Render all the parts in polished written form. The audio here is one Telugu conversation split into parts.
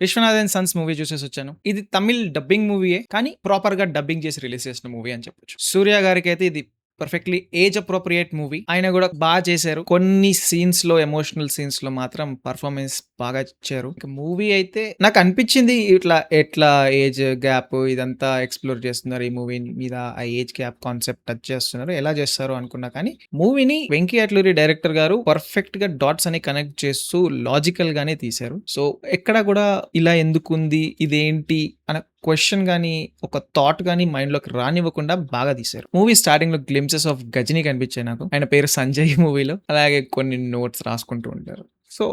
'Viswanathan Sons' movie చూసేసొచ్చాను. ఇది తమిళ్ డబ్బింగ్ మూవీయే. కానీ ప్రాపర్‌గా డబ్బింగ్ చేసి రిలీజ్ చేసిన మూవీ అని చెప్పొచ్చు. 'సూర్య' గారికైతే ఇది పర్ఫెక్ట్‌లీ ఏజ్ అప్రోప్రియేట్ మూవీ. ఆయన గూడా చేశారు. కొన్ని సీన్స్‌లో ఎమోషనల్ సీన్స్‌లో మాత్రం పర్ఫార్మెన్స్ బాగా ఇచ్చారు. ఇక మూవీ అయితే నాకనిపించింది ఎట్లా ఏజ్ గ్యాప్ ఇదంతా ఎక్స్‌ప్లోర్ చేస్తున్నారు ఈ మూవీ మీద. ఆ ఏజ్ గ్యాప్ కాన్సెప్ట్ టచ్ చేస్తున్నారు. ఎలా చేస్తారు అనుకున్నా కానీ మూవీని వెంకీ అట్లూరి డైరెక్టర్ గారు పర్ఫెక్ట్‌గా డాట్స్ అని కనెక్ట్ చేస్తూ లాజికల్ గానే తీశారు. సో ఎక్కడ కూడా ఇలా ఎందుకుంది? ఇదేంటి? అన్న క్వెషన్ గాని, ఒక థాట్ గాని మైండ్‌లోకి రానివ్వకుండా బాగా తీశారు. మూవీ స్టార్టింగ్‌లో గ్లింప్సెస్ ఆఫ్ గజిని కనిపించాయి నాకు. ఆయన పేరు సంజయ్ మూవీలో. అలాగే కొన్ని నోట్స్ రాసుకుంటూ ఉంటారు. సో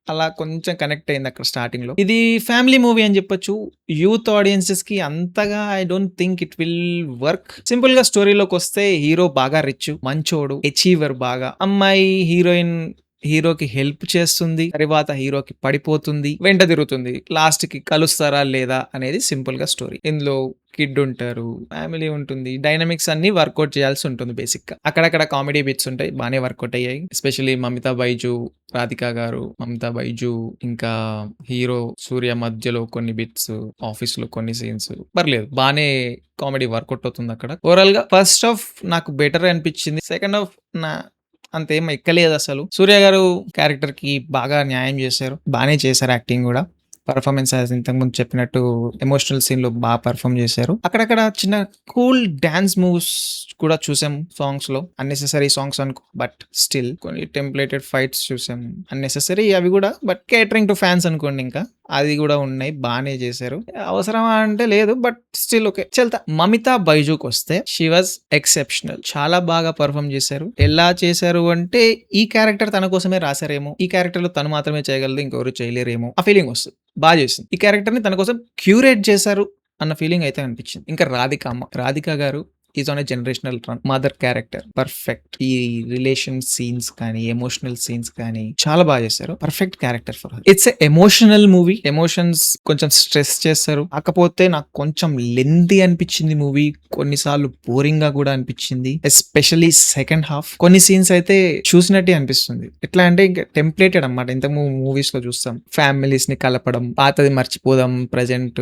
అలా కొంచెం కనెక్ట్ అయింది అక్కడ స్టార్టింగ్‌లో. ఇది ఫ్యామిలీ మూవీ అని చెప్పొచ్చు. యూత్ ఆడియన్సెస్‌కి అంతగా I don't think it will work. సింపుల్‌గా స్టోరీలోకొస్తే హీరో బాగా రిచ్, మంచోడు, అచీవర్ బాగా. అమ్మాయి హీరోకి హెల్ప్ చేస్తుంది. తర్వాత హీరోకి పడిపోతుంది. వెంట తిరుగుతుంది. లాస్ట్‌కి కలుస్తారా లేదా అనేది సింపుల్‌గా స్టోరీ. ఇందులో కిడ్ ఉంటారు. ఫ్యామిలీ ఉంటుంది. డైనమిక్స్ అన్నీ వర్కౌట్ చేయాల్సి ఉంటుంది బేసిక్‌గా. అక్కడక్కడ కామెడీ బిట్స్ ఉంటాయి. బానే వర్కౌట్ అయ్యాయి. ఎస్పెషల్లీ మమితా బైజు, రాధిక గారు, మమతా బైజు ఇంకా హీరో సూర్య మధ్యలో కొన్ని బిట్స్, ఆఫీస్‌లో కొన్ని సీన్స్ పర్లేదు. బానే కామెడీ వర్కౌట్ అవుతుంది అక్కడ. ఓవరాల్‌గా ఫస్ట్ హాఫ్ నాకు బెటర్ అనిపించింది. సెకండ్ హాఫ్ అంతేం ఎక్కలేదు అసలు. సూర్య గారు క్యారెక్టర్ కి బాగా న్యాయం చేశారు. బానే చేశారు యాక్టింగ్ కూడా. పర్ఫార్మెన్స్ ఇంతకుముందు చెప్పినట్టు ఎమోషనల్ సీన్ లో బాగా పర్ఫార్మ్ చేశారు. అక్కడక్కడ చిన్న కూల్ డాన్స్ మూవ్స్ కూడా చూసాం సాంగ్స్ లో. అన్నెసెసరీ సాంగ్స్ అనుకో, బట్ స్టిల్ కొన్ని టెంప్లేటెడ్ ఫైట్స్ చూసాం. అన్నెసెసరీ అవి కూడా, బట్ కేటరింగ్ టు ఫ్యాన్స్ అనుకోండి. ఇంకా అది కూడా ఉన్నాయి. బానే చేశారు. అవసరమా అంటే లేదు, బట్ స్టిల్ ఓకే చెల్తా. మమితా బైజుకి వస్తే షీ వాజ్ ఎక్సెప్షనల్. చాలా బాగా పర్ఫార్మ్ చేశారు. ఎలా చేశారు అంటే ఈ క్యారెక్టర్ తన కోసమే రాశారేమో, ఈ క్యారెక్టర్ లో తను మాత్రమే చేయగలదు, ఇంకెవరు చేయలేరేమో ఆ ఫీలింగ్ వస్తుంది. బాగా చేసింది. ఈ క్యారెక్టర్ ని తన కోసం క్యూరేట్ చేశారు అన్న ఫీలింగ్ అయితే అనిపించింది. ఇంకా రాధిక గారు is on a generational run. Mother character perfect. ఈ రిలేషన్ సీన్స్ కానీ, ఎమోషనల్ సీన్స్ కానీ చాలా బాగా చేశారు. Perfect character for her. It's emotional movie. Emotions కొంచెం స్ట్రెస్ చేస్తారు. కాకపోతే నాకు కొంచెం లెంతీ అనిపించింది మూవీ. కొన్నిసార్లు బోరింగ్ గా కూడా అనిపించింది. Especially second half. కొన్ని సీన్స్ అయితే చూసినట్టే అనిపిస్తుంది. ఎట్లా అంటే ఇంకా టెంప్లేటెడ్ అన్నమాట. ఇంత మూవీస్ లో చూస్తాం ఫామిలీస్ ని కలపడం, పాతది మర్చిపోదాం, ప్రజెంట్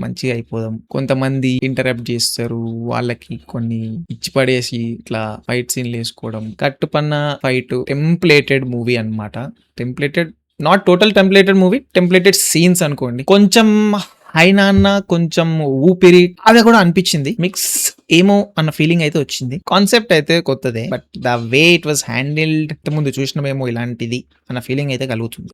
మంచిగా అయిపోదాం. కొంతమంది ఇంటరప్ట్ చేస్తారు, వాళ్ళకి కొన్ని ఇచ్చి పడేసి ఇట్లా ఫైట్ సీన్లు వేసుకోవడం. కట్టుపన్న ఫైట్ టెంప్లేటెడ్ మూవీ అన్నమాట. Templated, not total templated movie, templated scenes అనుకోండి. కొంచెం హైనాన్న, కొంచెం ఊపిరి అది కూడా అనిపించింది. మిక్స్ ఏమో అన్న ఫీలింగ్ అయితే వచ్చింది. కాన్సెప్ట్ అయితే కొత్తదే, but the way it was handled ముందు చూసినమేమో ఇలాంటిది అన్న ఫీలింగ్ అయితే కలుగుతుంది.